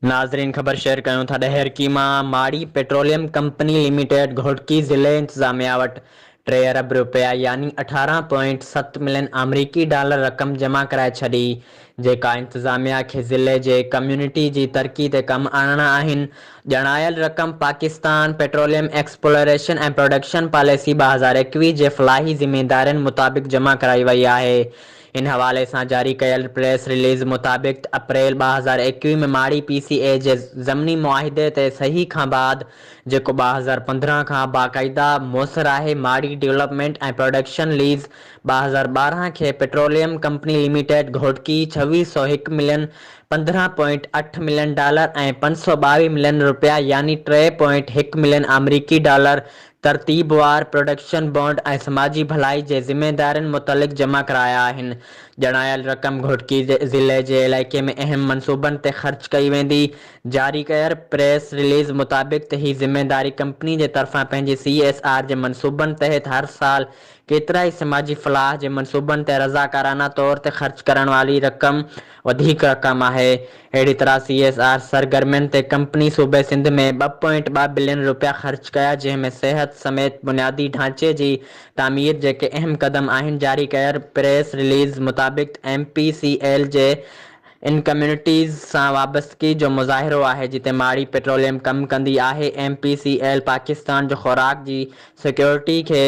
नाज़रीन ख़बर शेयर कयूं था। ॾहर कीमा माड़ी पेट्रोलियम कंपनी लिमिटेड घोटकी ज़िले इंतज़ामिया वटि 3 अरब रुपया यानी 18.7 मिलियन अमरीकी डॉलर रक़म जमा कराए छॾी, जेका इंतज़ामिया खे ज़िले जे कम्युनिटी जी तरक़ी ते कमु आणणा आहिनि। ॼाणायल रक़म पाकिस्तान पेट्रोलियम एक्सप्लोरेशन ऐं प्रोडक्शन पॉलिसी 2021 जे फ़लाही ज़िमेदारियुनि मुताबिक़ जमा कराई वई आहे। इन हवाले सां जारी कयल प्रेस रिलीज़ मुताबिक़ अप्रैल 2021 में माड़ी PCA जे ज़मनी मुआहिदे ते सही खां बाद, जेको 2015 खां बाक़ाइदा मौसर आहे, माड़ी डेवलपमेंट ऐं प्रोडक्शन लीज़ 2012 खे petroleum company limited Ghotki 2601 million 15.8 million dollar ऐं 522 मिलियन रुपया यानी 3.1 मिलियन अमरीकी डॉलर तरतीबवार प्रोडक्शन बॉन्ड ऐं समाजी भलाई जे ज़िमेदारियुनि मुतलिक़ जमा कराया आहिनि। ॼाणायल रक़म घोटकी ज़िले जे इलाइक़े में अहम मनसूबनि ते ख़र्च कई वेंदी। जारी कयल प्रेस रिलीज़ मुताबिक़ ही ज़िमेदारी कंपनी जे तरफ़ां पंहिंजी CSR जे मनसूबनि तहत हर साल केतिरा ई समाजी फलाह जे मनसूबनि ते रज़ाकाराना तौर ते ख़र्च करण वाली रक़म वधीक रक़म आहे। अहिड़ी तरह CSR सरगर्मियुनि ते कंपनी सूबे सिंध में 2.2 बिलियन रुपया ख़र्च कया, जंहिंमें सिहत समेत बुनियादी ढांचे जी तामीर जेके अहम क़दम आहिनि। जारी कयल प्रेस रिलीज़ मुताबिक़ MPCL जे इन कम्युनिटीज़ सां वाबस्तगी जो मुज़ाहिरो आहे जिते माड़ी पेट्रोलियम कमु कंदी आहे। MPCL पाकिस्तान जो ख़ुराक जी सिक्योरिटी खे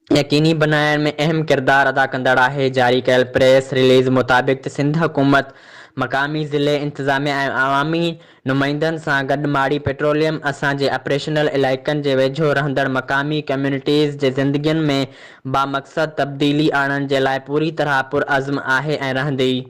यकीनी बनाइण में अहम किरदार अदा कंदड़ आहे। जारी कयल प्रेस रिलीज़ मुताबिक़ सिंध हुकूमत मक़ामी ज़िले इंतज़ामिया ऐं अवामी नुमाइंदनि सां गॾु माड़ी पेट्रोलियम असांजे ऑपरेशनल इलाइक़नि जे वेझो रहंदड़ मक़ामी कम्युनिटीज़ जे ज़िंदगियुनि में बामक़सद तब्दीली आणण जे लाइ पूरी तरह पुरअज़्म आहे ऐं रहंदी।